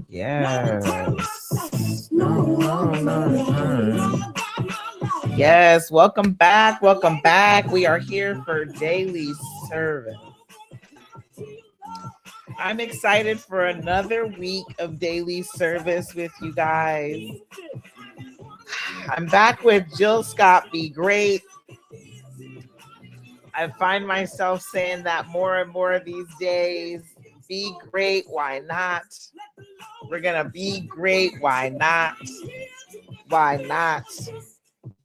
Yes. Yes, welcome back. Welcome back. We are here for daily service. I'm excited for another week of daily service with you guys. I'm back with Jill Scott Be Great. I find myself saying that more and more these days. Be great, why not? We're gonna be great, why not? Why not?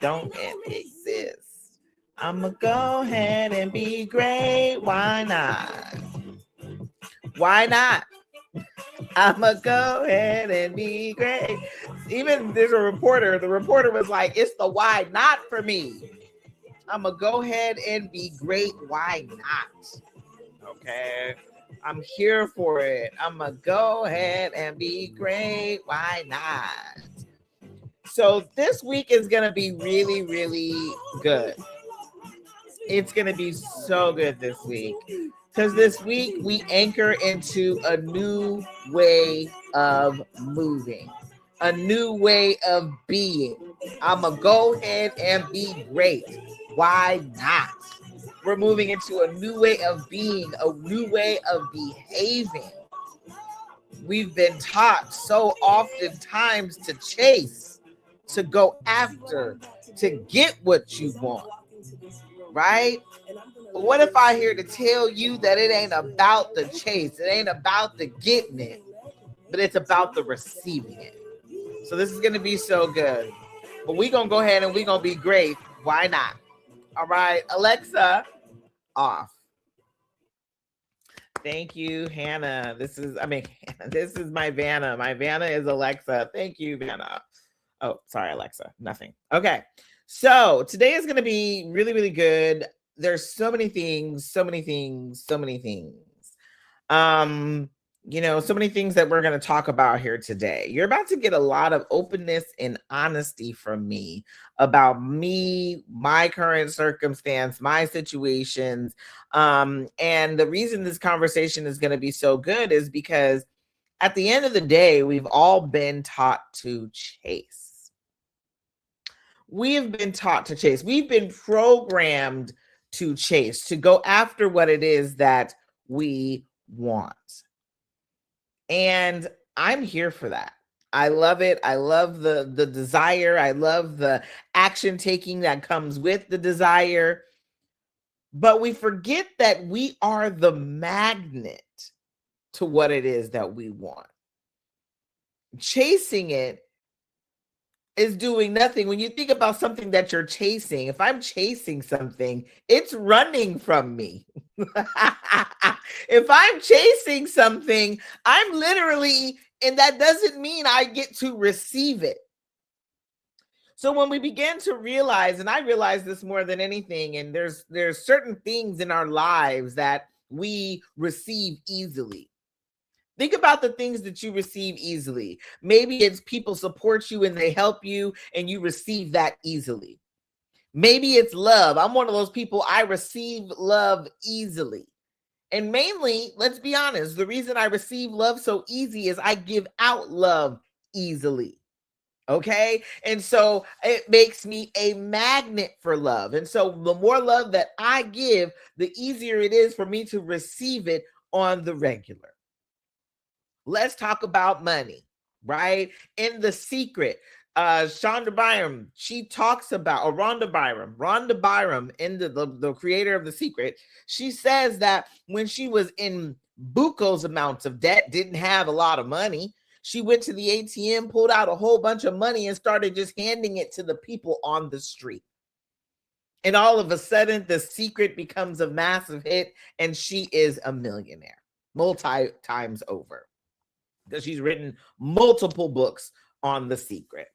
Don't it exist? I'ma go ahead and be great, why not? Why not? I'ma go ahead and be great. Even there's a reporter, the reporter was like, it's the why not for me. I'ma go ahead and be great, why not? Okay. I'm here for it. I'm going to go ahead and be great. Why not? So this week is going to be really, really good. It's going to be so good this week. Because this week we anchor into a new way of moving. A new way of being. I'm going to go ahead and be great. Why not? We're moving into a new way of being, a new way of behaving. We've been taught so oftentimes to chase, to go after, to get what you want, right? But what if I here to tell you that it ain't about the chase, it ain't about the getting it, but it's about the receiving it. So this is going to be so good. But we're going to go ahead and we're going to be great. Why not? All right, Alexa, off. Thank you, Hannah. This is my Vanna. My Vanna is Alexa. Thank you, Vanna. Oh, sorry, Alexa. Nothing. Okay. So today is going to be really, really good. There's so many things. So many things that we're going to talk about here today. You're about to get a lot of openness and honesty from me about me, my current circumstance, my situations. And the reason this conversation is going to be so good is because at the end of the day, we've all been taught to chase. We have been taught to chase. We've been programmed to chase, to go after what it is that we want. And I'm here for that. I love it. I love the desire. I love the action taking that comes with the desire. But we forget that we are the magnet to what it is that we want. Chasing it is doing nothing. When you think about something that you're chasing, if I'm chasing something, it's running from me. If I'm chasing something, I'm literally, and that doesn't mean I get to receive it. So when we begin to realize, and I realize this more than anything, and there's certain things in our lives that we receive easily. Think about the things that you receive easily. Maybe it's people support you and they help you and you receive that easily. Maybe it's love. I'm one of those people, I receive love easily. And mainly, let's be honest, the reason I receive love so easy is I give out love easily. Okay. And so it makes me a magnet for love. And so the more love that I give, the easier it is for me to receive it on the regular. Let's talk about money, right? In The Secret, Shonda Byram, she talks about, or Rhonda Byram, in the creator of The Secret, she says that when she was in bucos amounts of debt, didn't have a lot of money, she went to the ATM, pulled out a whole bunch of money and started just handing it to the people on the street. And all of a sudden, The Secret becomes a massive hit and she is a millionaire multi times over. Because she's written multiple books on The Secret,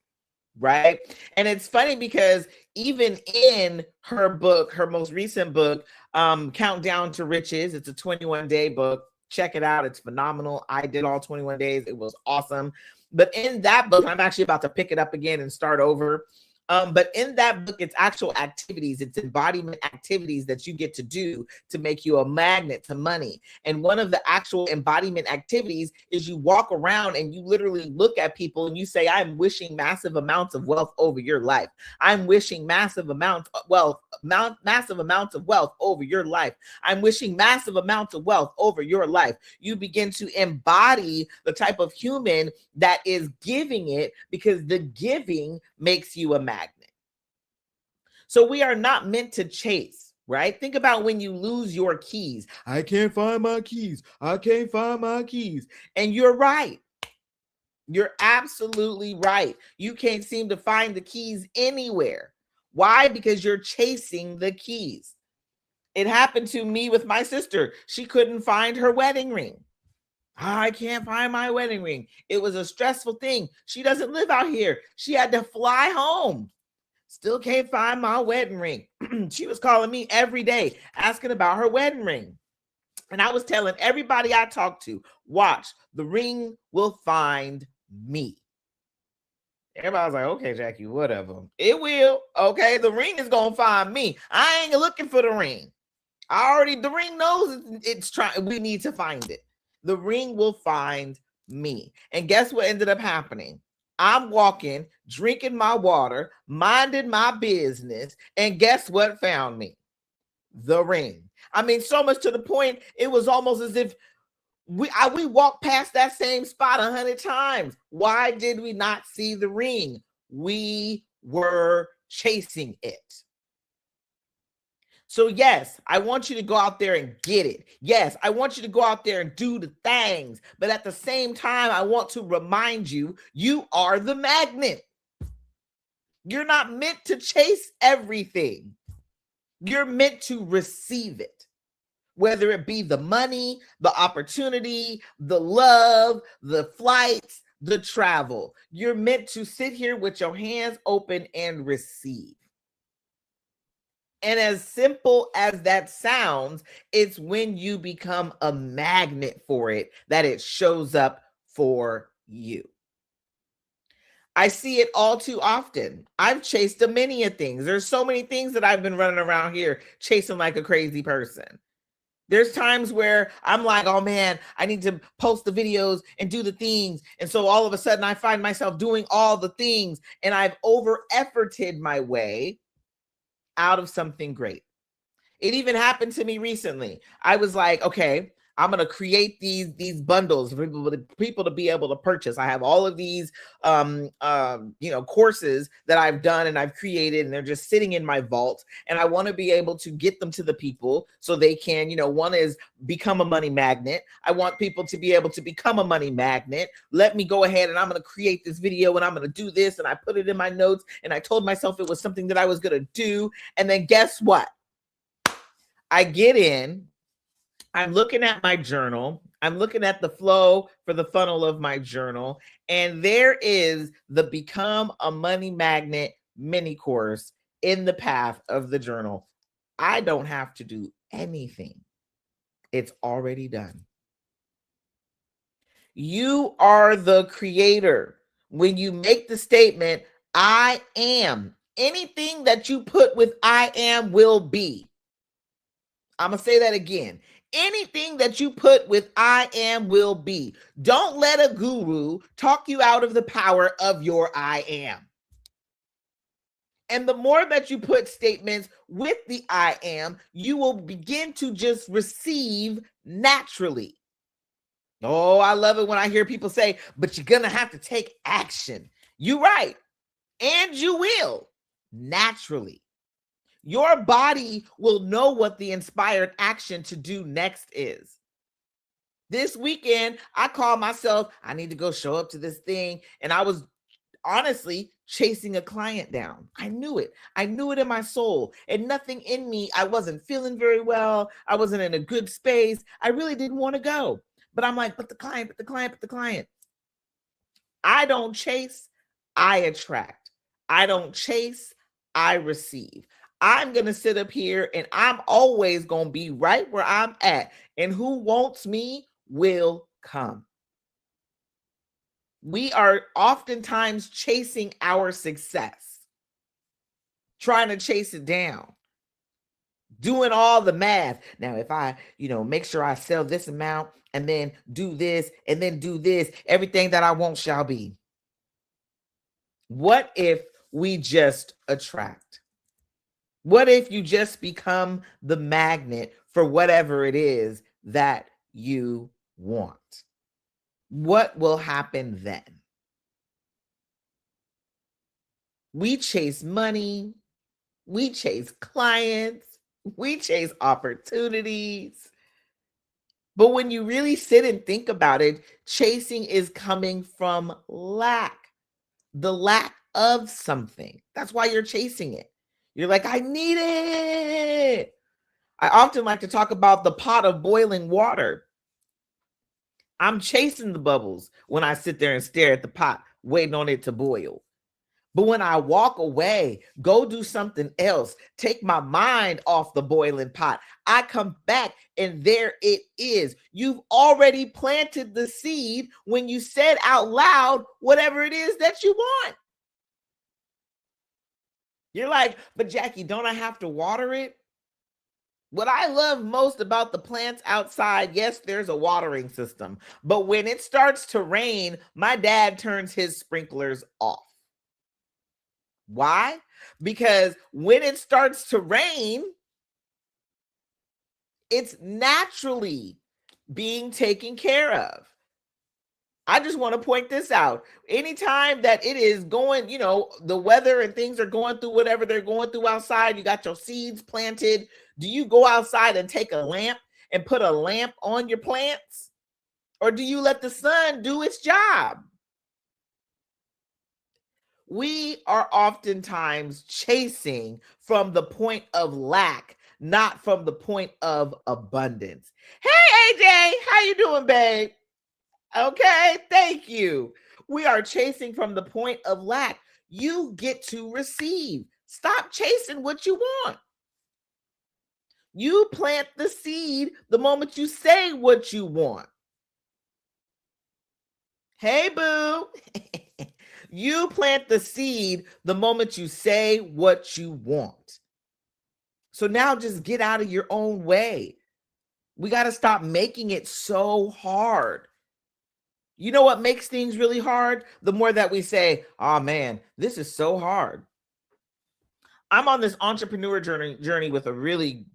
right? And it's funny because even in her book, her most recent book, Countdown to Riches, it's a 21-day book. Check it out. It's phenomenal. I did all 21 days. It was awesome. But in that book, I'm actually about to pick it up again and start over. But in that book, it's actual activities, it's embodiment activities that you get to do to make you a magnet to money. And one of the actual embodiment activities is you walk around and you literally look at people and you say, I'm wishing massive amounts of wealth over your life. I'm wishing massive amounts of wealth, massive amounts of wealth over your life. I'm wishing massive amounts of wealth over your life. You begin to embody the type of human that is giving it, because the giving makes you a magnet. So we are not meant to chase, right? Think about when you lose your keys. I can't find my keys. I can't find my keys. And you're right. You're absolutely right. You can't seem to find the keys anywhere. Why? Because you're chasing the keys. It happened to me with my sister. She couldn't find her wedding ring. I can't find my wedding ring. It was a stressful thing. She doesn't live out here. She had to fly home. Still can't find my wedding ring. She was calling me every day asking about her wedding ring. And I was telling everybody I talked to, watch, the ring will find me. Everybody was like, okay, Jackie, whatever. It will. Okay, the ring is going to find me. I ain't looking for the ring. The ring knows it's trying. We need to find it. The ring will find me. And guess what ended up happening? I'm walking, drinking my water, minding my business, and guess what found me? The ring. I mean, so much to the point, it was almost as if we walked past that same spot 100 times. Why did we not see the ring? We were chasing it. So yes, I want you to go out there and get it. Yes, I want you to go out there and do the things. But at the same time, I want to remind you, you are the magnet. You're not meant to chase everything. You're meant to receive it. Whether it be the money, the opportunity, the love, the flights, the travel. You're meant to sit here with your hands open and receive. And as simple as that sounds, it's when you become a magnet for it that it shows up for you. I see it all too often. I've chased a many of things. There's so many things that I've been running around here chasing like a crazy person. There's times where I'm like, oh man, I need to post the videos and do the things. And so all of a sudden I find myself doing all the things and I've over-efforted my way out of something great. It even happened to me recently. I was like, okay, I'm going to create these bundles for people to be able to purchase. I have all of these courses that I've done and I've created, and they're just sitting in my vault, and I want to be able to get them to the people so they can, one is become a money magnet. I want people to be able to become a money magnet. Let me go ahead and I'm going to create this video and I'm going to do this, and I put it in my notes and I told myself it was something that I was going to do. And then guess what? I get in, I'm looking at my journal, I'm looking at the flow for the funnel of my journal, and there is the Become a Money Magnet mini course in the path of the journal. I don't have to do anything. It's already done. You are the creator. When you make the statement, I am, anything that you put with I am will be. I'm going to say that again. Anything that you put with I am will be. Don't let a guru talk you out of the power of your I am. And the more that you put statements with the I am, you will begin to just receive naturally. Oh, I love it when I hear people say, but you're going to have to take action. You're right. And you will naturally. Your body will know what the inspired action to do next is. This weekend, I called myself, I need to go show up to this thing. And I was honestly chasing a client down. I knew it. I knew it in my soul. And nothing in me, I wasn't feeling very well. I wasn't in a good space. I really didn't want to go. But I'm like, but the client. I don't chase, I attract. I don't chase, I receive. I'm going to sit up here and I'm always going to be right where I'm at. And who wants me will come. We are oftentimes chasing our success. trying to chase it down, doing all the math. Now, if I, make sure I sell this amount and then do this and then do this, everything that I want shall be. What if we just attract? What if you just become the magnet for whatever it is that you want? What will happen then? We chase money, we chase clients, we chase opportunities. But when you really sit and think about it, chasing is coming from lack, the lack of something. That's why you're chasing it. You're like, I need it. I often like to talk about the pot of boiling water. I'm chasing the bubbles when I sit there and stare at the pot, waiting on it to boil. But when I walk away, go do something else, take my mind off the boiling pot, I come back and there it is. You've already planted the seed when you said out loud whatever it is that you want. You're like, but Jackie, don't I have to water it? What I love most about the plants outside, yes, there's a watering system, but when it starts to rain, my dad turns his sprinklers off. Why? Because when it starts to rain, it's naturally being taken care of. I just want to point this out. Anytime that it is going, the weather and things are going through whatever they're going through outside, you got your seeds planted. Do you go outside and take a lamp and put a lamp on your plants? Or do you let the sun do its job? We are oftentimes chasing from the point of lack, not from the point of abundance. Hey, AJ, how you doing, babe? Okay, thank you. We are chasing from the point of lack. You get to receive. Stop chasing what you want. You plant the seed the moment you say what you want. Hey, boo. You plant the seed the moment you say what you want. So now just get out of your own way. We got to stop making it so hard. You know what makes things really hard? The more that we say, oh man, this is so hard. I'm on this entrepreneur journey with a really,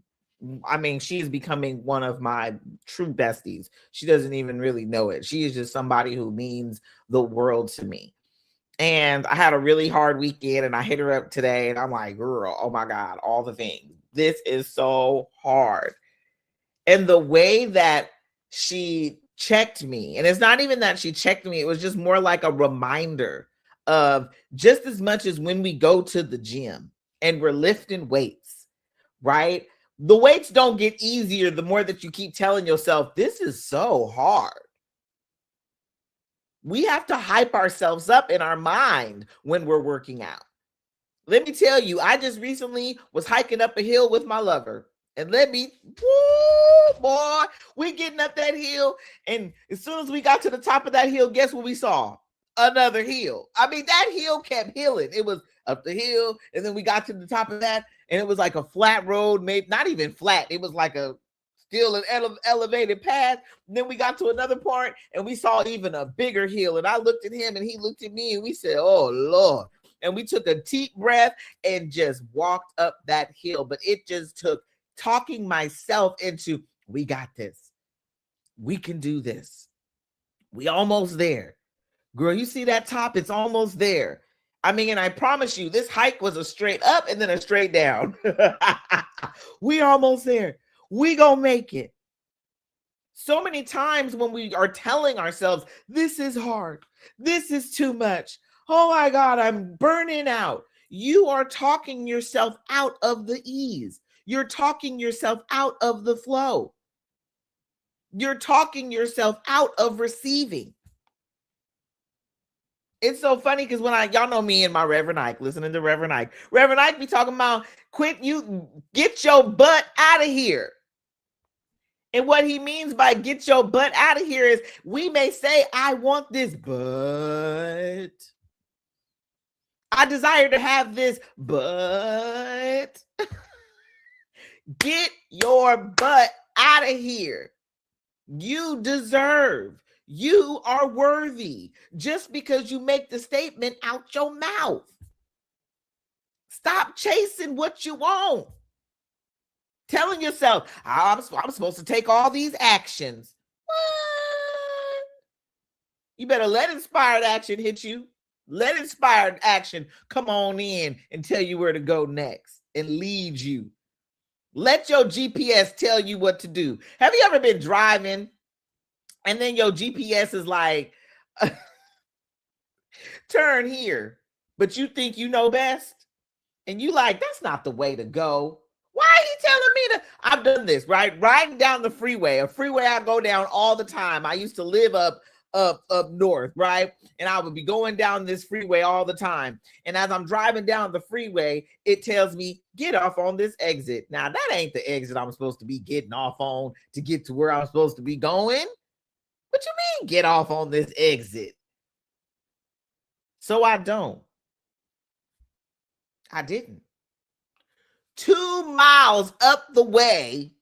she's becoming one of my true besties. She doesn't even really know it. She is just somebody who means the world to me. And I had a really hard weekend and I hit her up today and I'm like, girl, oh my God, all the things. This is so hard. And the way that she checked me, and it's not even that she checked me, it was just more like a reminder of just as much as when we go to the gym and we're lifting weights, right? The weights don't get easier the more that you keep telling yourself, this is so hard. We have to hype ourselves up in our mind when we're working out. Let me tell you, I just recently was hiking up a hill with my lover. And woo, boy, we getting up that hill. And as soon as we got to the top of that hill, guess what we saw? Another hill. That hill kept hilling. It was up the hill. And then we got to the top of that. And it was like a flat road, maybe not even flat. It was like still an elevated path. And then we got to another part and we saw even a bigger hill. And I looked at him and he looked at me and we said, oh, Lord. And we took a deep breath and just walked up that hill. But it just took talking myself into, we got this. We can do this. We almost there. Girl, you see that top? It's almost there. And I promise you, this hike was a straight up and then a straight down. We almost there. We gonna make it. So many times when we are telling ourselves, this is hard. This is too much. Oh my God, I'm burning out. You are talking yourself out of the ease. You're talking yourself out of the flow. You're talking yourself out of receiving. It's so funny because y'all know me and my Reverend Ike, listening to Reverend Ike. Reverend Ike be talking about, get your butt out of here. And what he means by get your butt out of here is we may say, I want this, but I desire to have this, but get your butt out of here. You deserve. You are worthy just because you make the statement out your mouth. Stop chasing what you want. Telling yourself, I'm supposed to take all these actions. What? You better let inspired action hit you. Let inspired action come on in and tell you where to go next and lead you. Let your GPS tell you what to do. Have you ever been driving and then your GPS is like, turn here, but you think you know best? And you like, that's not the way to go. Why are you telling me to? I've done this, right? Riding down the freeway, a freeway I go down all the time. I used to live up north, right? And I would be going down this freeway all the time. And as I'm driving down the freeway, it tells me, get off on this exit. Now, that ain't the exit I'm supposed to be getting off on to get to where I'm supposed to be going. What you mean, get off on this exit? So I don't. I didn't. 2 miles up the way,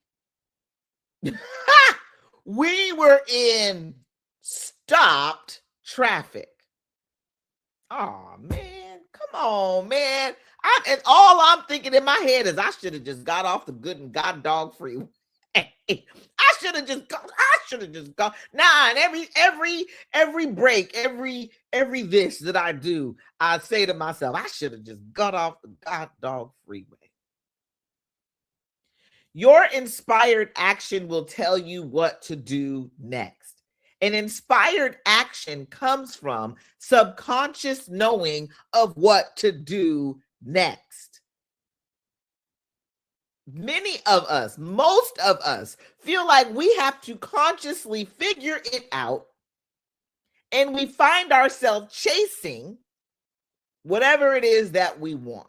we were in stopped traffic. Oh man, come on, man. And all I'm thinking in my head is I should have just got off the good and god dog freeway. I should have just gone. Nah, and every break, every this that I do, I say to myself, I should have just got off the god dog freeway. Your inspired action will tell you what to do next. An inspired action comes from subconscious knowing of what to do next. Many of us, most of us, feel like we have to consciously figure it out, and we find ourselves chasing whatever it is that we want.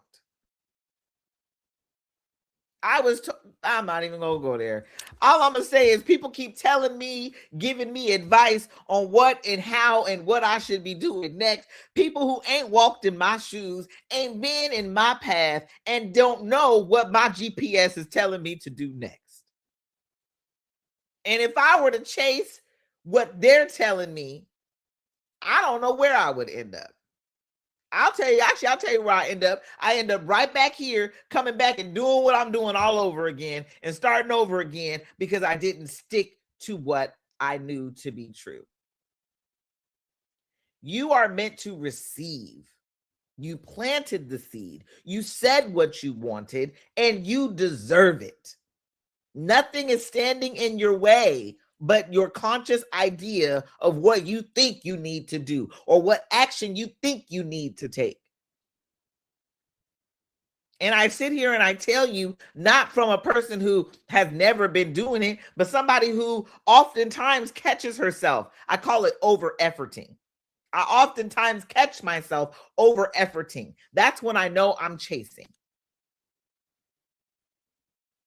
I'm not even gonna go there. All I'm gonna say is people keep telling me, giving me advice on what and how and what I should be doing next. People who ain't walked in my shoes, ain't been in my path, and don't know what my GPS is telling me to do next. And if I were to chase what they're telling me, I don't know where I would end up. I'll tell you where I end up. I end up right back here, coming back and doing what I'm doing all over again and starting over again because I didn't stick to what I knew to be true. You are meant to receive. You planted the seed. You said what you wanted, and you deserve it. Nothing is standing in your way but your conscious idea of what you think you need to do or what action you think you need to take. And I sit here and I tell you, not from a person who has never been doing it, but somebody who oftentimes catches herself. I call it over-efforting. I oftentimes catch myself over-efforting. That's when I know I'm chasing.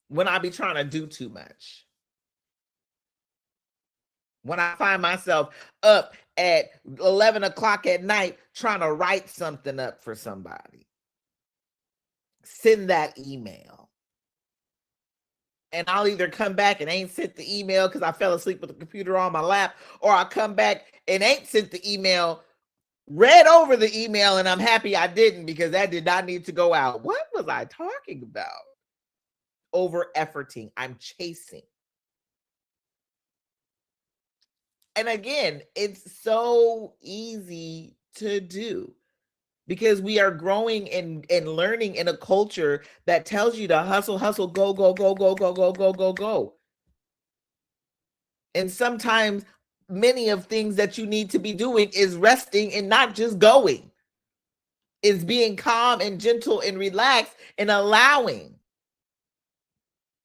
When I be trying to do too much. When I find myself up at 11 o'clock at night trying to write something up for somebody. Send that email. And I'll either come back and ain't sent the email because I fell asleep with the computer on my lap, or I'll come back and ain't sent the email, read over the email, and I'm happy I didn't because that did not need to go out. What was I talking about? Over-efforting. I'm chasing. And again, it's so easy to do because we are growing and learning in a culture that tells you to hustle, hustle, go, go, go, go, go, go, go, go, go. And sometimes many of things that you need to be doing is resting and not just going. Is being calm and gentle and relaxed and allowing.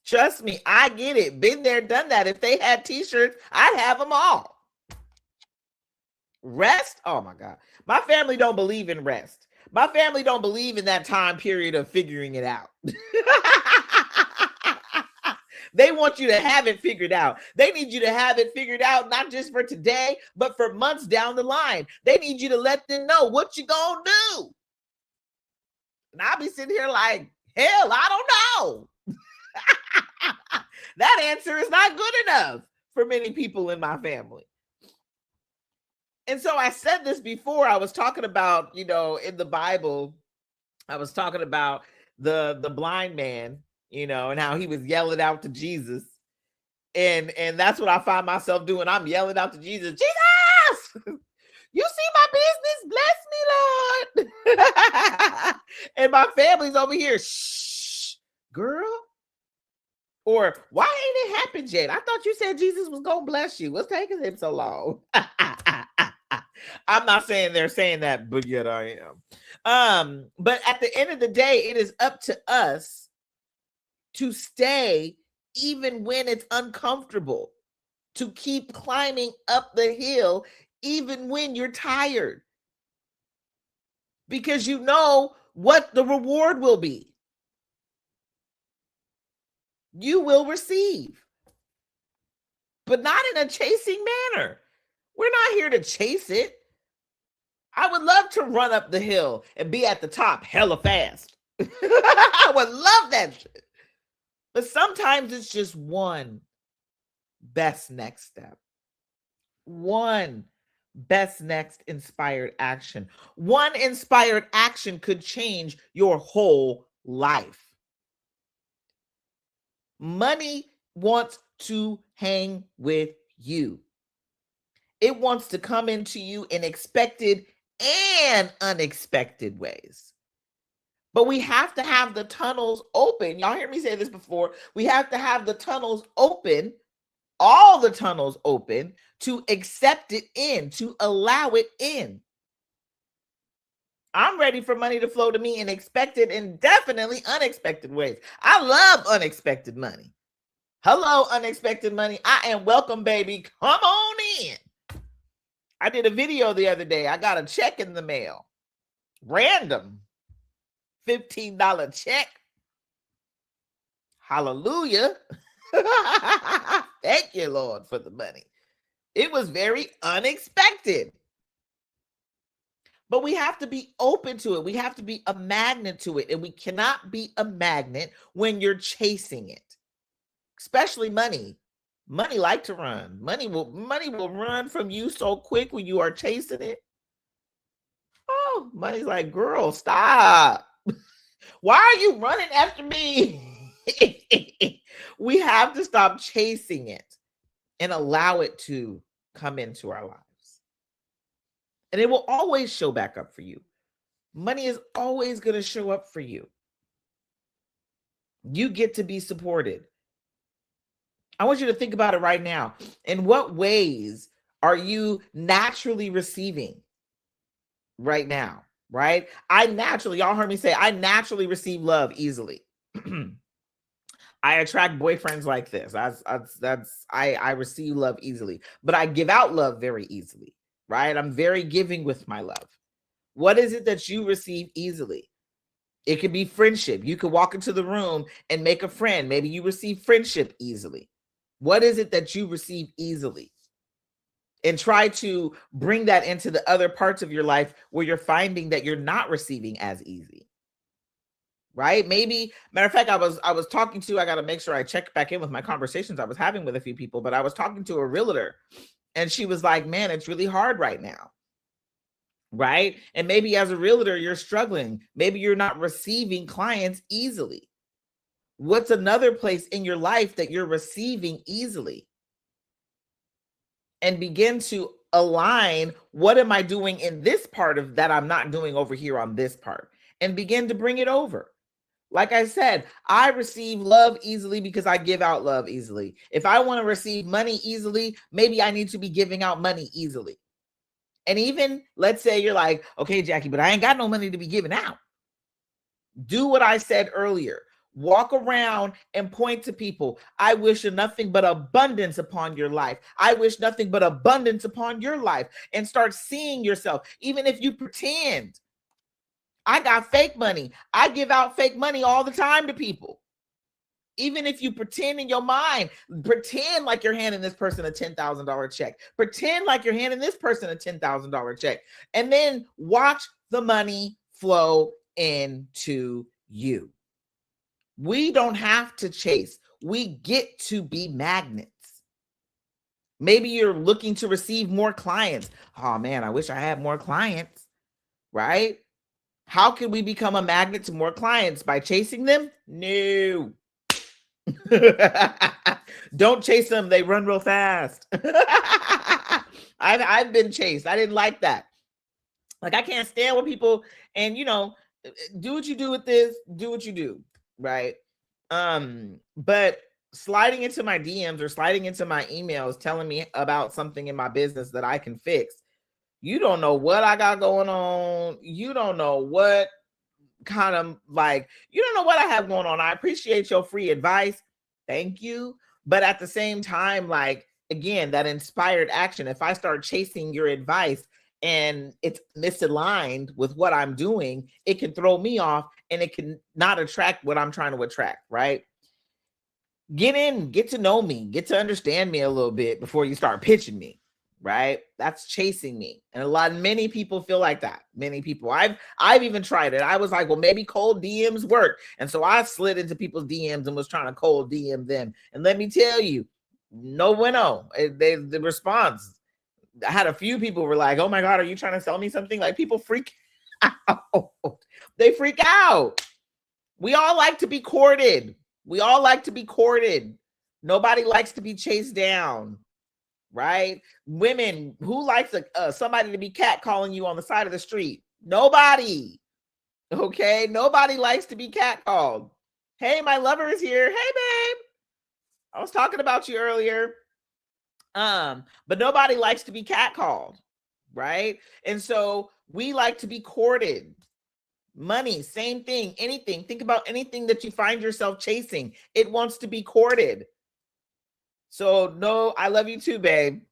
Trust me, I get it. Been there, done that. If they had t-shirts, I'd have them all. Rest? Oh my God. My family don't believe in rest. My family don't believe in that time period of figuring it out. They want you to have it figured out. They need you to have it figured out, not just for today, but for months down the line. They need you to let them know what you gonna do. And I'll be sitting here like, hell, I don't know. That answer is not good enough for many people in my family. And so I said this before. I was talking about, in the Bible, I was talking about the blind man, and how he was yelling out to Jesus. And that's what I find myself doing. I'm yelling out to Jesus, Jesus, you see my business, bless me, Lord. And my family's over here, shh, girl. Or why ain't it happened yet? I thought you said Jesus was gonna bless you. What's taking him so long? I'm not saying they're saying that, but yet I am. But at the end of the day, it is up to us to stay even when it's uncomfortable, to keep climbing up the hill even when you're tired, because you know what the reward will be. You will receive, but not in a chasing manner. We're not here to chase it. I would love to run up the hill and be at the top hella fast. I would love that shit. But sometimes it's just one best next step. One best next inspired action. One inspired action could change your whole life. Money wants to hang with you. It wants to come into you in expected and unexpected ways. But we have to have the tunnels open. Y'all hear me say this before. We have to have the tunnels open, all the tunnels open, to accept it in, to allow it in. I'm ready for money to flow to me in expected and definitely unexpected ways. I love unexpected money. Hello, unexpected money. I am welcome, baby. Come on in. I did a video the other day. I got a check in the mail. Random. $15 check. Hallelujah. Thank you, Lord, for the money. It was very unexpected. But we have to be open to it. We have to be a magnet to it. And we cannot be a magnet when you're chasing it. Especially money. Money like to run. Money will run from you so quick when you are chasing it. Oh, money's like, girl, stop. Why are you running after me? We have to stop chasing it and allow it to come into our lives. And it will always show back up for you. Money is always going to show up for you. You get to be supported. I want you to think about it right now. In what ways are you naturally receiving right now? Right? Y'all heard me say, I naturally receive love easily. I attract boyfriends like this. I receive love easily, but I give out love very easily, right? I'm very giving with my love. What is it that you receive easily? It could be friendship. You could walk into the room and make a friend. Maybe you receive friendship easily. What is it that you receive easily? And try to bring that into the other parts of your life where you're finding that you're not receiving as easy. Right? Maybe, matter of fact, I was talking to, I got to make sure I check back in with my conversations I was having with a few people, but I was talking to a realtor and she was like, man, it's really hard right now. Right? And maybe as a realtor, you're struggling. Maybe you're not receiving clients easily. What's another place in your life that you're receiving easily? And begin to align, what am I doing in this part of that I'm not doing over here on this part? And begin to bring it over. Like I said, I receive love easily because I give out love easily. If I want to receive money easily, maybe I need to be giving out money easily. And even, let's say you're like, okay, Jackie, but I ain't got no money to be giving out. Do what I said earlier. Walk around and point to people. I wish nothing but abundance upon your life. I wish nothing but abundance upon your life. And start seeing yourself. Even if you pretend. I got fake money. I give out fake money all the time to people. Even if you pretend in your mind, pretend like you're handing this person a $10,000 check. Pretend like you're handing this person a $10,000 check. And then watch the money flow into you. We don't have to chase. We get to be magnets. Maybe you're looking to receive more clients. Oh man, I wish I had more clients, right? How can we become a magnet to more clients? By chasing them? No. Don't chase them. They run real fast. I've been chased. I didn't like that. Like, I can't stand when people, and do what you do with this, do what you do, right? But sliding into my DMs or sliding into my emails telling me about something in my business that I can fix. You don't know what I got going on. You don't know what kind of, like, you don't know what I have going on. I appreciate your free advice. Thank you. But at the same time, like, again, that inspired action, if I start chasing your advice and it's misaligned with what I'm doing, it can throw me off and it can not attract what I'm trying to attract, right? Get in, get to know me, get to understand me a little bit before you start pitching me, right? That's chasing me. And many people feel like that. Many people. I've even tried it. I was like, well, maybe cold DMs work. And so I slid into people's DMs and was trying to cold DM them. And let me tell you, no bueno. The response, I had a few people were like, oh my God, are you trying to sell me something? Like, people freak out. They freak out. We all like to be courted. We all like to be courted. Nobody likes to be chased down, right? Women, who likes somebody to be catcalling you on the side of the street? Nobody. Okay, nobody likes to be catcalled. Hey, my lover is here. Hey, babe. I was talking about you earlier. But nobody likes to be catcalled, right? And so we like to be courted. Money, same thing. Anything. Think about anything that you find yourself chasing. It wants to be courted. So no, I love you too, babe.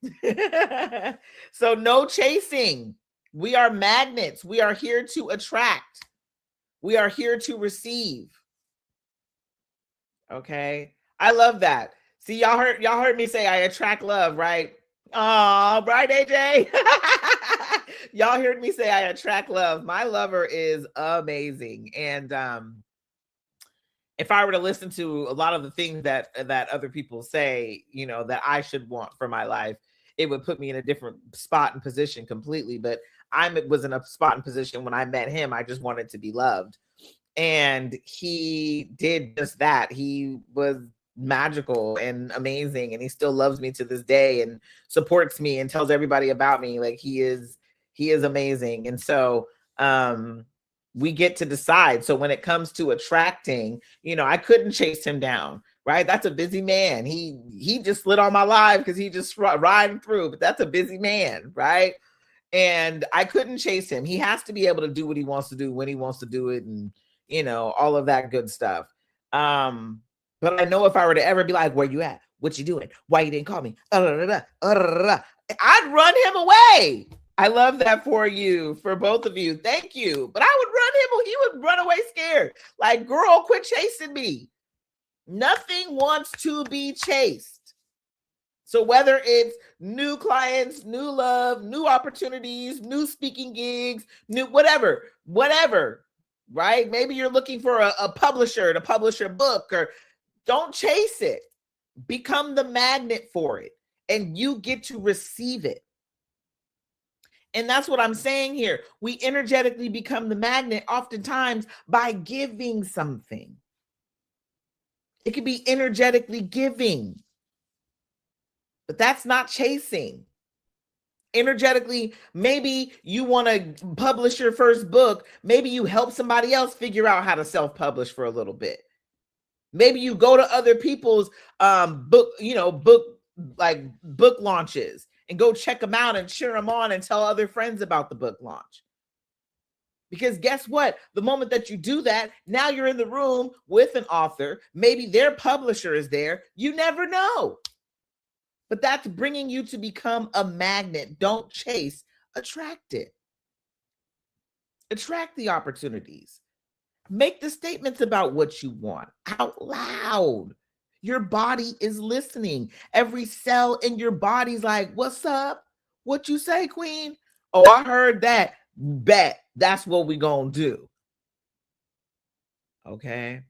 So no chasing. We are magnets. We are here to attract. We are here to receive. Okay. I love that. See, y'all heard me say I attract love, right? Oh, right, AJ. Y'all heard me say I attract love. My lover is amazing. And if I were to listen to a lot of the things that other people say, that I should want for my life, it would put me in a different spot and position completely. But I was in a spot and position when I met him. I just wanted to be loved. And he did just that. He was magical and amazing, and he still loves me to this day and supports me and tells everybody about me. Like, he is amazing. And so we get to decide. So when it comes to attracting, I couldn't chase him down, right? That's a busy man. He just slid on my live because he just riding through, but that's a busy man, right? And I couldn't chase him. He has to be able to do what he wants to do when he wants to do it, and all of that good stuff. But I know if I were to ever be like, where you at? What you doing? Why you didn't call me? I'd run him away. I love that for both of you. Thank you. But I would run him. He would run away scared. Like, girl, quit chasing me. Nothing wants to be chased. So whether it's new clients, new love, new opportunities, new speaking gigs, new whatever, right? Maybe you're looking for a publisher to publish your book, or don't chase it. Become the magnet for it, and you get to receive it. And that's what I'm saying here. We energetically become the magnet oftentimes by giving something. It could be energetically giving, but that's not chasing. Energetically, maybe you want to publish your first book. Maybe you help somebody else figure out how to self-publish for a little bit. Maybe you go to other people's book launches and go check them out and cheer them on and tell other friends about the book launch. Because guess what? The moment that you do that, now you're in the room with an author. Maybe their publisher is there. You never know. But that's bringing you to become a magnet. Don't chase, attract it. Attract the opportunities. Make the statements about what you want out loud. Your body is listening. Every cell in your body's like, what's up? What you say, queen? Oh, I heard that. Bet. That's what we gonna do. Okay.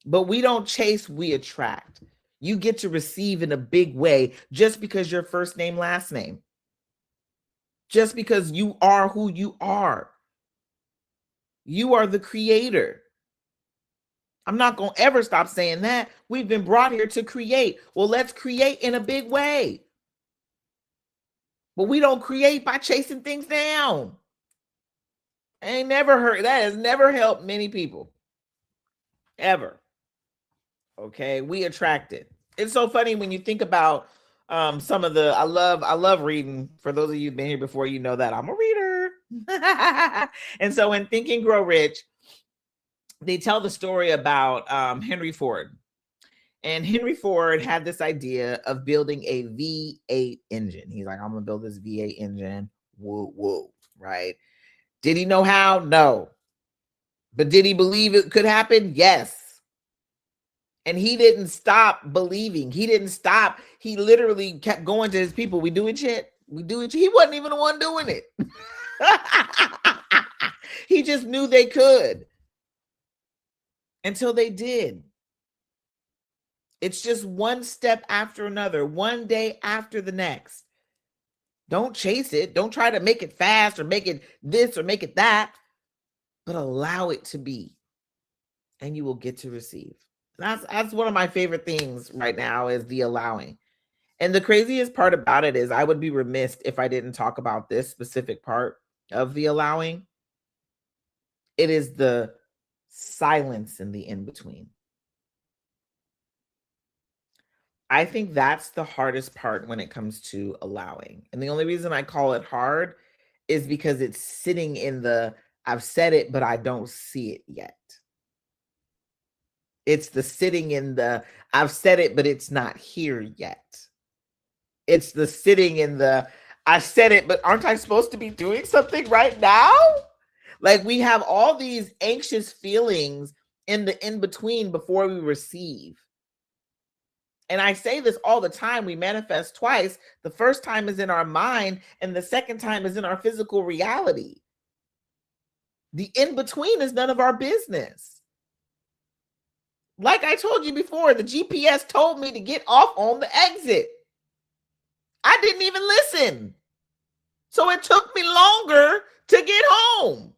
But we don't chase, we attract. You get to receive in a big way just because your first name, last name, just because you are who you are. You are the creator. I'm not going to ever stop saying that. We've been brought here to create. Well, let's create in a big way. But we don't create by chasing things down. I ain't never heard that. Has never helped many people ever. Okay, we attract it. It's so funny when you think about some of the I love reading. For those of you who've been here before, you know that I'm a reader. And so in Think and Grow Rich, they tell the story about Henry Ford. And Henry Ford had this idea of building a V8 engine. He's like, I'm gonna build this V8 engine. Woo woo, right? Did he know how? No. But did he believe it could happen? Yes. And he didn't stop believing. He didn't stop. He literally kept going to his people. We doing shit. We doing shit. He wasn't even the one doing it. He just knew they could until they did. It's just one step after another, one day after the next. Don't chase it. Don't try to make it fast or make it this or make it that, but allow it to be, and you will get to receive. That's one of my favorite things right now is the allowing. And the craziest part about it is I would be remiss if I didn't talk about this specific part of the allowing. It is the silence in the in-between. I think that's the hardest part when it comes to allowing. And the only reason I call it hard is because it's sitting in the I've said it, but I don't see it yet. It's the sitting in the I've said it, but it's not here yet. It's the sitting in the I said it, but aren't I supposed to be doing something right now? Like we have all these anxious feelings in the in between before we receive. And I say this all the time. We manifest twice. The first time is in our mind, and the second time is in our physical reality. The in between is none of our business. Like I told you before, the GPS told me to get off on the exit. I didn't even listen. So it took me longer to get home.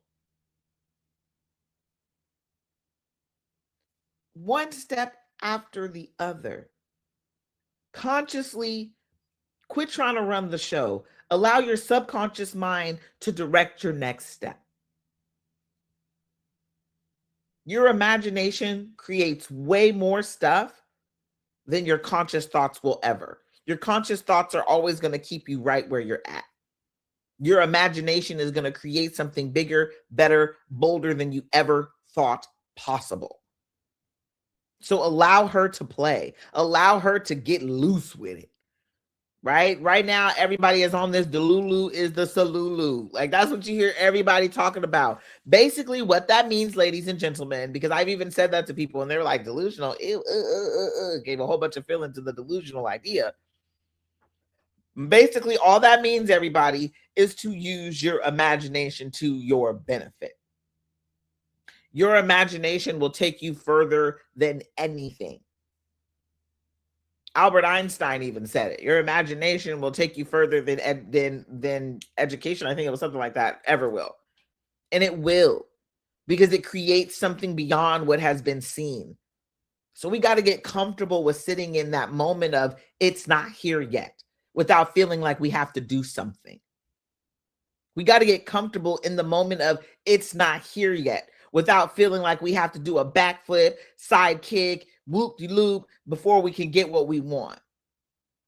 One step after the other. Consciously quit trying to run the show. Allow your subconscious mind to direct your next step. Your imagination creates way more stuff than your conscious thoughts will ever. Your conscious thoughts are always going to keep you right where you're at. Your imagination is going to create something bigger, better, bolder than you ever thought possible. So allow her to play. Allow her to get loose with it. Right now, everybody is on this Delulu is the Salulu. Like that's what you hear everybody talking about. Basically, what that means, ladies and gentlemen, because I've even said that to people and they're like delusional. Gave a whole bunch of feeling to the delusional idea. Basically, all that means, everybody, is to use your imagination to your benefit. Your imagination will take you further than anything. Albert Einstein even said it. Your imagination will take you further than education. I think it was something like that ever will. And it will, because it creates something beyond what has been seen. So we got to get comfortable with sitting in that moment of it's not here yet without feeling like we have to do something. We got to get comfortable in the moment of it's not here yet without feeling like we have to do a backflip, side kick, whoop-de-loop before we can get what we want.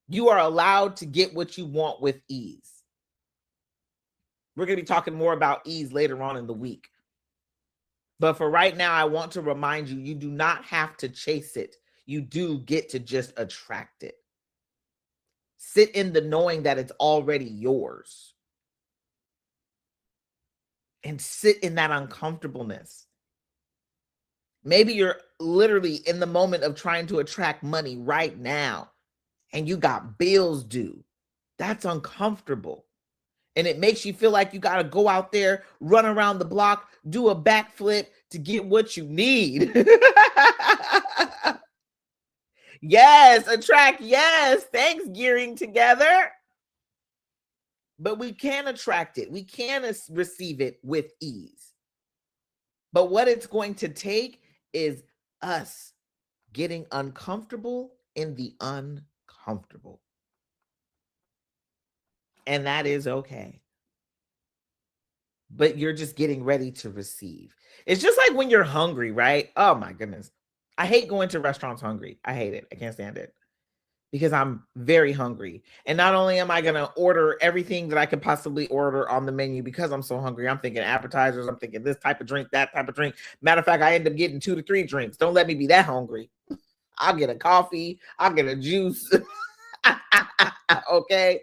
You are allowed to get what you want with ease. We're going to be talking more about ease later on in the week. But for right now, I want to remind you, you do not have to chase it. You do get to just attract it. Sit in the knowing that it's already yours. And sit in that uncomfortableness. Maybe you're literally in the moment of trying to attract money right now, and you got bills due. That's uncomfortable. And it makes you feel like you got to go out there, run around the block, do a backflip to get what you need. Yes, attract. Yes, thanks, gearing together. But we can attract it. We can receive it with ease. But what it's going to take is us getting uncomfortable in the uncomfortable. And that is okay. But you're just getting ready to receive. It's just like when you're hungry, right? Oh my goodness. I hate going to restaurants hungry. I hate it. I can't stand it because I'm very hungry. And not only am I going to order everything that I could possibly order on the menu because I'm so hungry, I'm thinking appetizers, I'm thinking this type of drink, that type of drink. Matter of fact, I end up getting 2 to 3 drinks. Don't let me be that hungry. I'll get a coffee, I'll get a juice. Okay.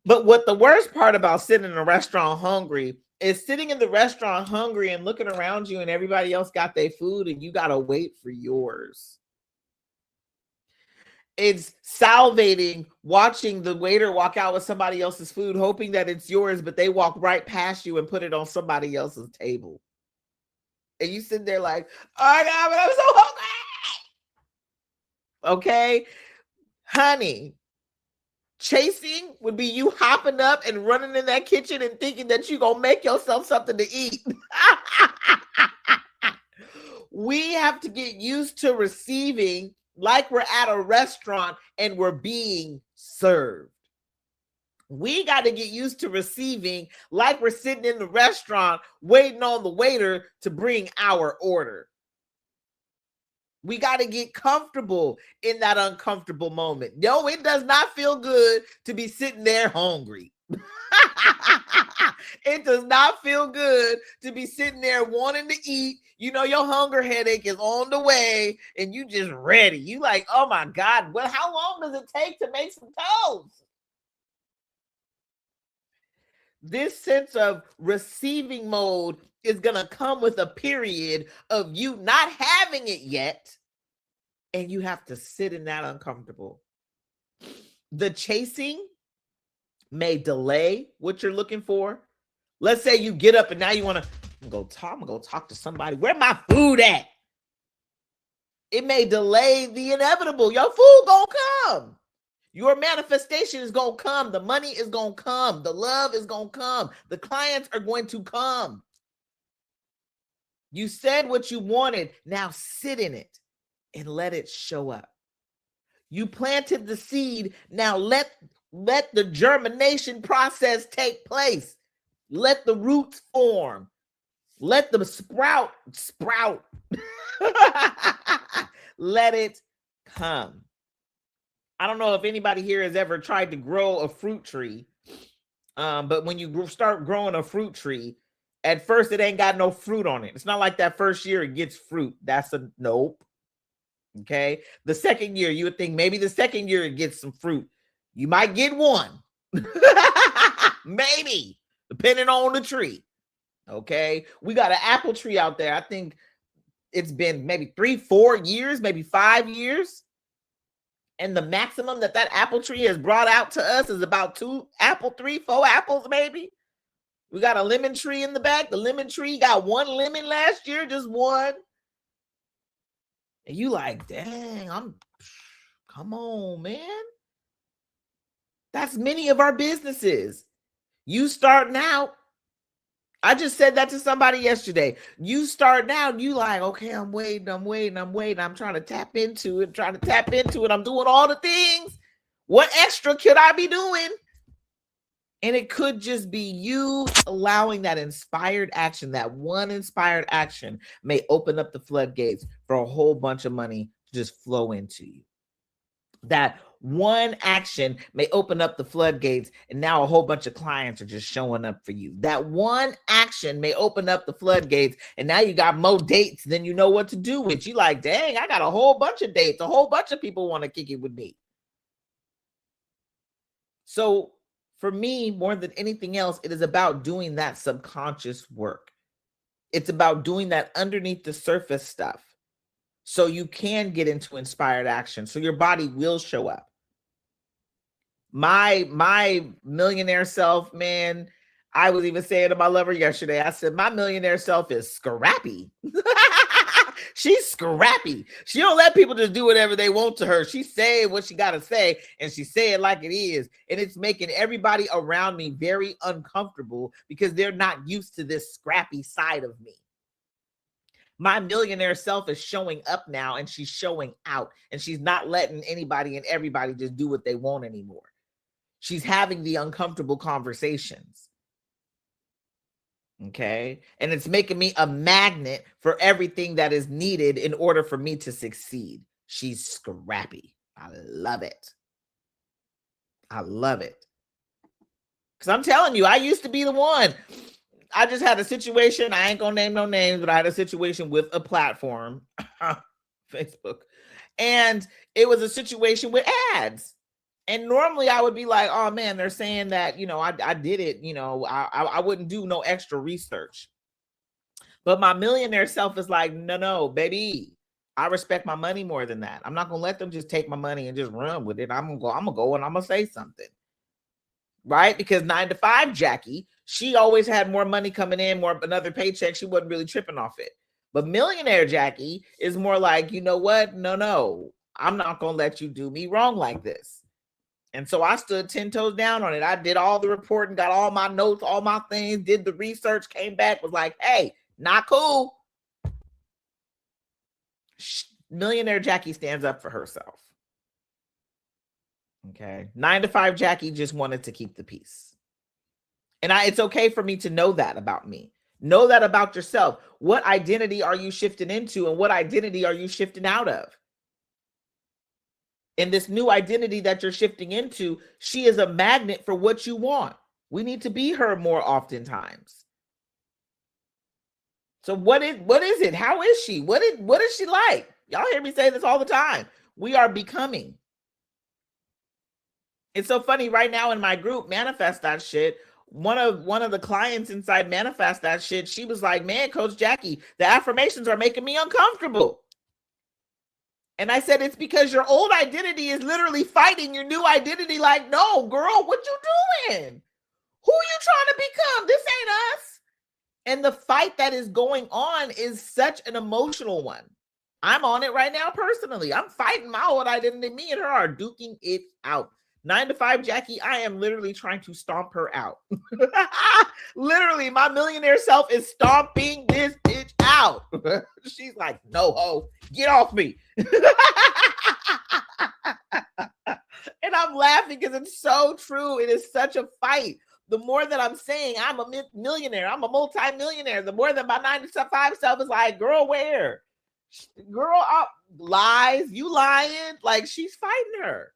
But what the worst part about sitting in a restaurant hungry is sitting in the restaurant hungry and looking around you and everybody else got their food and you got to wait for yours. It's salivating watching the waiter walk out with somebody else's food, hoping that it's yours, but they walk right past you and put it on somebody else's table. And you sit there like, oh my God, but I'm so hungry. Okay, honey. Chasing would be you hopping up and running in that kitchen and thinking that you're going to make yourself something to eat. We have to get used to receiving like we're at a restaurant and we're being served. We got to get used to receiving like we're sitting in the restaurant waiting on the waiter to bring our order. We got to get comfortable in that uncomfortable moment. No, it does not feel good to be sitting there hungry. It does not feel good to be sitting there wanting to eat. You know, your hunger headache is on the way and you just ready. You like, oh my God, well, how long does it take to make some toast? This sense of receiving mode is going to come with a period of you not having it yet. And you have to sit in that uncomfortable. The chasing may delay what you're looking for. Let's say you get up and now you want to I'm going to go talk to somebody. Where my food at? It may delay the inevitable. Your food going to come. Your manifestation is going to come. The money is going to come. The love is going to come. The clients are going to come. You said what you wanted. Now sit in it and let it show up. You planted the seed. Now let the germination process take place. Let the roots form. Let them sprout. Let it come. I don't know if anybody here has ever tried to grow a fruit tree. But when you start growing a fruit tree, at first it ain't got no fruit on it. It's not like that first year it gets fruit. That's a nope. Okay. The second year, you would think maybe the second year it gets some fruit. You might get one. Maybe, depending on the tree. Okay. We got an apple tree out there. I think it's been maybe 3-4 years, maybe 5 years. And the maximum that apple tree has brought out to us is about 3-4 apples, maybe. We got a lemon tree in the back. The lemon tree got 1 lemon last year, just 1. And you like, dang, come on, man. That's many of our businesses. You starting out. I just said that to somebody yesterday. You starting out, you like, okay, I'm waiting. I'm trying to tap into it, I'm doing all the things. What extra could I be doing? And it could just be you allowing that inspired action, that one inspired action may open up the floodgates for a whole bunch of money to just flow into you. That one action may open up the floodgates and now a whole bunch of clients are just showing up for you. That one action may open up the floodgates and now you got more dates than you know what to do with. You like, dang, I got a whole bunch of dates. A whole bunch of people want to kick it with me. So for me, more than anything else, it is about doing that subconscious work. It's about doing that underneath the surface stuff so you can get into inspired action, so your body will show up. My millionaire self, man. I was even saying to my lover yesterday, I said, my millionaire self is scrappy. She's scrappy. She don't let people just do whatever they want to her. She say what she got to say, and she say it like it is. And it's making everybody around me very uncomfortable because they're not used to this scrappy side of me. My millionaire self is showing up now, and she's showing out, and she's not letting anybody and everybody just do what they want anymore. She's having the uncomfortable conversations. Okay. And it's making me a magnet for everything that is needed in order for me to succeed. She's scrappy. I love it. I love it. Because I'm telling you, I used to be the one. I just had a situation. I ain't going to name no names, but I had a situation with a platform, Facebook. And it was a situation with ads. And normally I would be like, oh man, they're saying that, I did it. I wouldn't do no extra research. But my millionaire self is like, no, baby, I respect my money more than that. I'm not going to let them just take my money and just run with it. I'm going to go and I'm going to say something. Right? Because 9 to 5 Jackie, she always had more money coming in, more another paycheck. She wasn't really tripping off it. But millionaire Jackie is more like, you know what? No, I'm not going to let you do me wrong like this. And so I stood 10 toes down on it. I did all the reporting, got all my notes, all my things, did the research, came back, was like, hey, not cool. Millionaire Jackie stands up for herself. Okay. 9 to 5 Jackie just wanted to keep the peace. And it's okay for me to know that about me. Know that about yourself. What identity are you shifting into, and what identity are you shifting out of? In this new identity that you're shifting into, she is a magnet for what you want. We need to be her more oftentimes. So what is it? How is she? What is she like? Y'all hear me say this all the time. We are becoming. It's so funny right now in my group, Manifest That Shit. One of the clients inside Manifest That Shit, she was like, man, Coach Jackie, the affirmations are making me uncomfortable. And I said, it's because your old identity is literally fighting your new identity. Like, no, girl, what you doing? Who you trying to become? This ain't us. And the fight that is going on is such an emotional one. I'm on it right now personally. I'm fighting my old identity. Me and her are duking it out. 9 to 5 Jackie, I am literally trying to stomp her out. Literally, my millionaire self is stomping this bitch out. She's like, no, ho, get off me. And I'm laughing because it's so true. It is such a fight. The more that I'm saying I'm a millionaire, I'm a multi-millionaire, the more that my 9 to 5 self is like, girl, where? Girl, lies, you lying? Like, she's fighting her.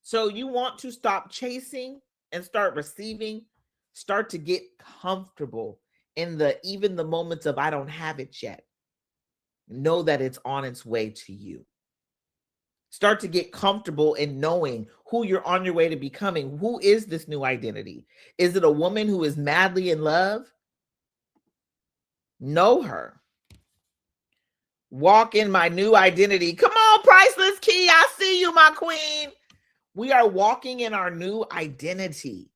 So you want to stop chasing and start receiving, start to get comfortable in even the moments of I don't have it yet. Know that it's on its way to you. Start to get comfortable in knowing who you're on your way to becoming. Who is this new identity? Is it a woman who is madly in love? Know her. Walk in my new identity. Come on, Priceless Key. I see you, my queen. We are walking in our new identity.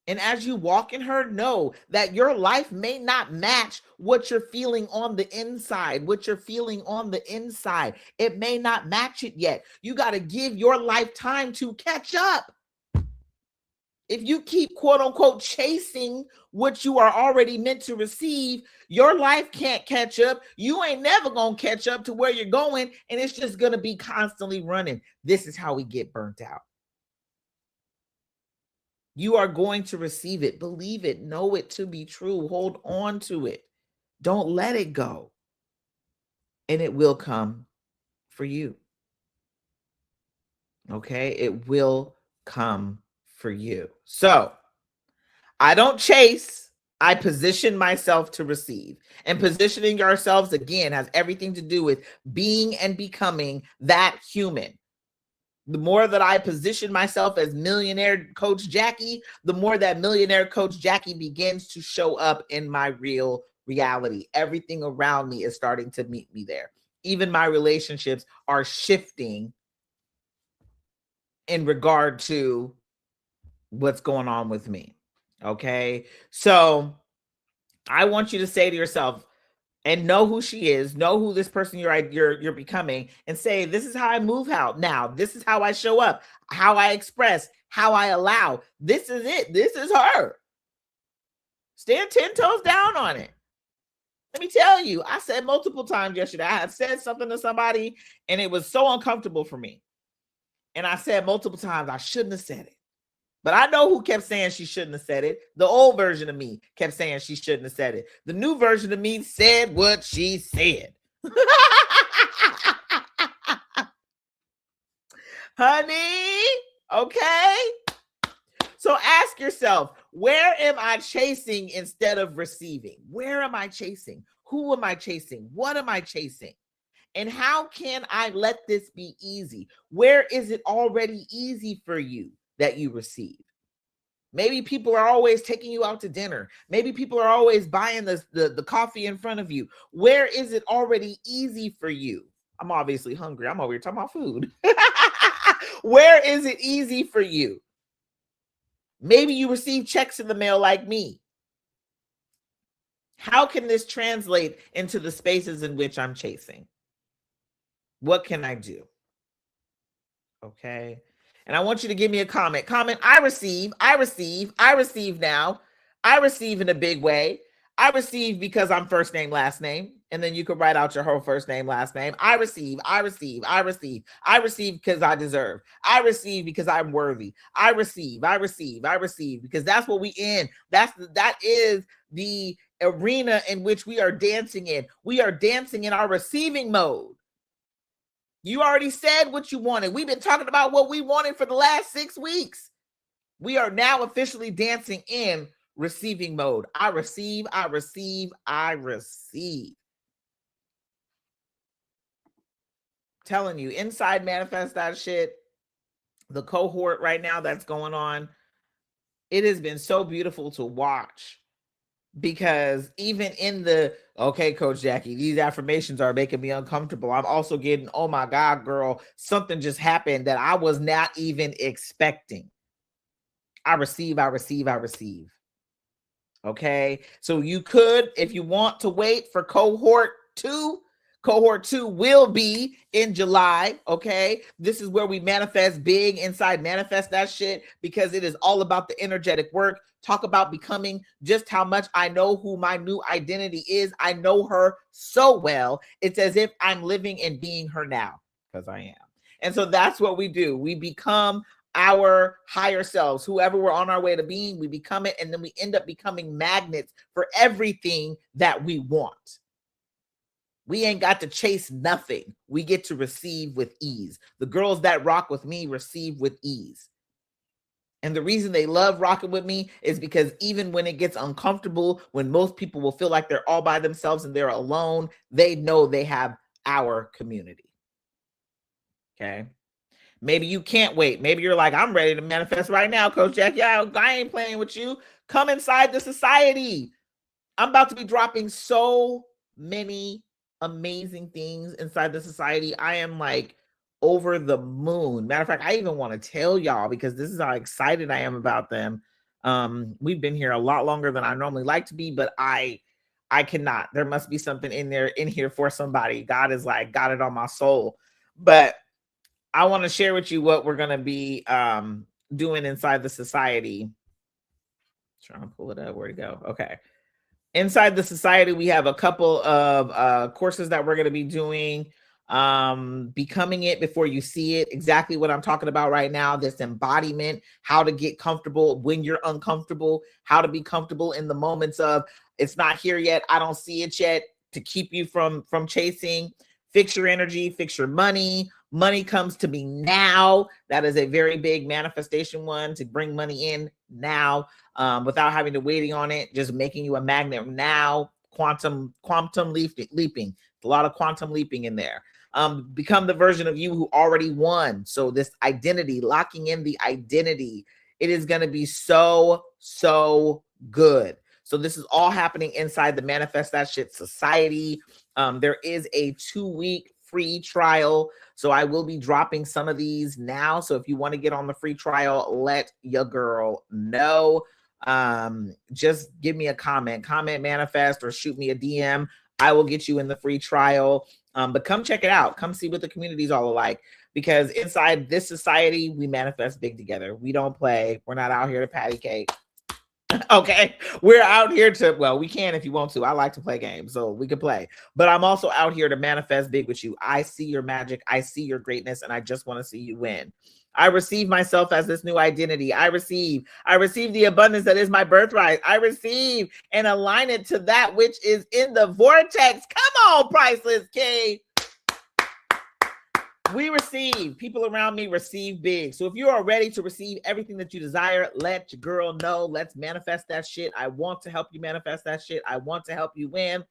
And as you walk in her, know that your life may not match what you're feeling on the inside, It may not match it yet. You got to give your life time to catch up. If you keep, quote unquote, chasing what you are already meant to receive, your life can't catch up. You ain't never going to catch up to where you're going, and it's just going to be constantly running. This is how we get burnt out. You are going to receive it. Believe it. Know it to be true. Hold on to it. Don't let it go. And it will come for you. Okay? It will come for you. So, I don't chase. I position myself to receive. And positioning ourselves, again, has everything to do with being and becoming that human. The more that I position myself as millionaire Coach Jackie, the more that millionaire Coach Jackie begins to show up in my real reality. Everything around me is starting to meet me there. Even my relationships are shifting in regard to what's going on with me. Okay. So I want you to say to yourself, and know who she is, know who this person you're becoming, and say, this is how I move out now. This is how I show up, how I express, how I allow. This is it. This is her. Stand 10 toes down on it. Let me tell you, I said multiple times yesterday, I had said something to somebody and it was so uncomfortable for me. And I said multiple times, I shouldn't have said it. But I know who kept saying she shouldn't have said it. The old version of me kept saying she shouldn't have said it. The new version of me said what she said. Honey, okay? So ask yourself, where am I chasing instead of receiving? Where am I chasing? Who am I chasing? What am I chasing? And how can I let this be easy? Where is it already easy for you that you receive? Maybe people are always taking you out to dinner. Maybe people are always buying the coffee in front of you. Where is it already easy for you? I'm obviously hungry. I'm over here talking about food. Where is it easy for you? Maybe you receive checks in the mail like me. How can this translate into the spaces in which I'm chasing? What can I do? Okay. And I want you to give me a comment. Comment, I receive now. I receive in a big way. I receive because I'm first name, last name. And then you could write out your whole first name, last name. I receive because I deserve. I receive because I'm worthy. I receive because that's what we in. That is the arena in which we are dancing in. We are dancing in our receiving mode. You already said what you wanted. We've been talking about what we wanted for the last 6 weeks. We are now officially dancing in receiving mode. I receive. Telling you, inside manifest that shit, the cohort right now that's going on, it has been so beautiful to watch. Because even in the, okay, Coach Jackie, these affirmations are making me uncomfortable. I'm also getting, oh my God, girl, something just happened that I was not even expecting. I receive. Okay. So you could, if you want to wait for cohort 2, cohort 2 will be in July. Okay. This is where we manifest big inside, manifest that shit, because it is all about the energetic work. Talk about becoming just how much I know who my new identity is. I know her so well. It's as if I'm living and being her now, because I am. And so that's what we do. We become our higher selves, whoever we're on our way to being, we become it. And then we end up becoming magnets for everything that we want. We ain't got to chase nothing. We get to receive with ease. The girls that rock with me receive with ease. And the reason they love rocking with me is because even when it gets uncomfortable, when most people will feel like they're all by themselves and they're alone, they know they have our community. Okay. Maybe you can't wait. Maybe you're like, I'm ready to manifest right now, Coach Jackie. I ain't playing with you. Come inside the society. I'm about to be dropping so many amazing things inside the society. I am like over the moon. Matter of fact, I even want to tell y'all because this is how excited I am about them. We've been here a lot longer than I normally like to be, but I cannot. There must be something in here for somebody. God is like, got it on my soul. But I want to share with you what we're going to be doing inside the society. Trying to pull it up. Where'd it go? Okay. Inside the society, we have a couple of courses that we're going to be doing. Becoming it before you see it. Exactly what I'm talking about right now. This embodiment, how to get comfortable when you're uncomfortable, how to be comfortable in the moments of it's not here yet. I don't see it yet, to keep you from chasing. Fix your energy, fix your money. Money comes to me now. That is a very big manifestation one, to bring money in now without having to waiting on it, just making you a magnet now. Quantum leaping. A lot of quantum leaping in there. Become the version of you who already won. So this identity, locking in the identity, it is going to be so good. So this is all happening inside the Manifest That Shit Society. There is a 2-week free trial. So I will be dropping some of these now. So if you want to get on the free trial, let your girl know. Just give me a comment manifest, or shoot me a DM. I will get you in the free trial. But come check it out. Come see what the community is all alike. Because inside this society, we manifest big together. We don't play. We're not out here to patty cake. Okay, we're out here to, well, we can if you want to. I like to play games, so we can play. But I'm also out here to manifest big with you. I see your magic. I see your greatness, and I just want to see you win. I receive myself as this new identity. I receive the abundance that is my birthright. I receive and align it to that which is in the vortex. Come on, Priceless K. We receive. People around me receive big. So if you are ready to receive everything that you desire, let your girl know. Let's manifest that shit. I want to help you manifest that shit. I want to help you win.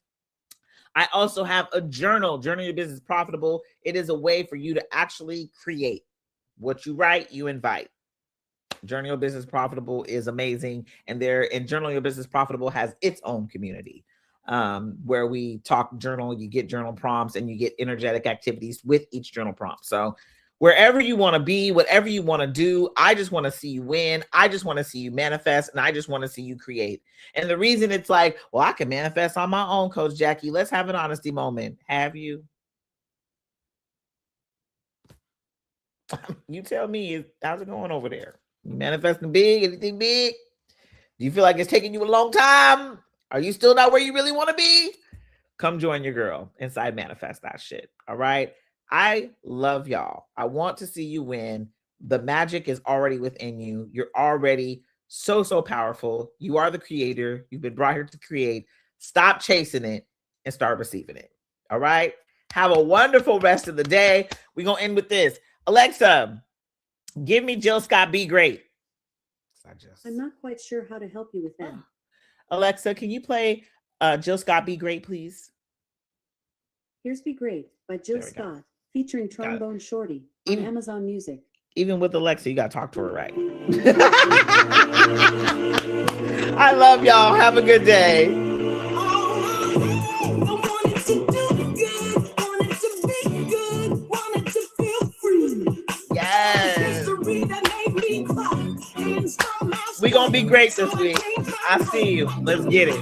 I also have a journal. Journal Your Business Profitable. It is a way for you to actually create. What you write, you invite. Journal Your Business Profitable is amazing. And Journal Your Business Profitable has its own community. Where we talk journal, you get journal prompts, and you get energetic activities with each journal prompt. So wherever you want to be, whatever you want to do, I just want to see you win. I just want to see you manifest, and I just want to see you create. And the reason it's like, well, I can manifest on my own, Coach Jackie. Let's have an honesty moment. Have you? You tell me, how's it going over there? You manifesting big? Anything big? Do you feel like it's taking you a long time? Are you still not where you really want to be? Come join your girl inside Manifest That Shit. All right. I love y'all. I want to see you win. The magic is already within you. You're already so powerful. You are the creator. You've been brought here to create. Stop chasing it and start receiving it. All right. Have a wonderful rest of the day. We're going to end with this. Alexa, give me Jill Scott Be Great. I'm not quite sure how to help you with that. Alexa, can you play Jill Scott Be Great, please? Here's Be Great by Jill Scott, featuring Trombone Shorty on Amazon Music. Even with Alexa, you got to talk to her right. I love y'all. Have a good day. Yes. We're going to be great this week. I see you. Let's get it.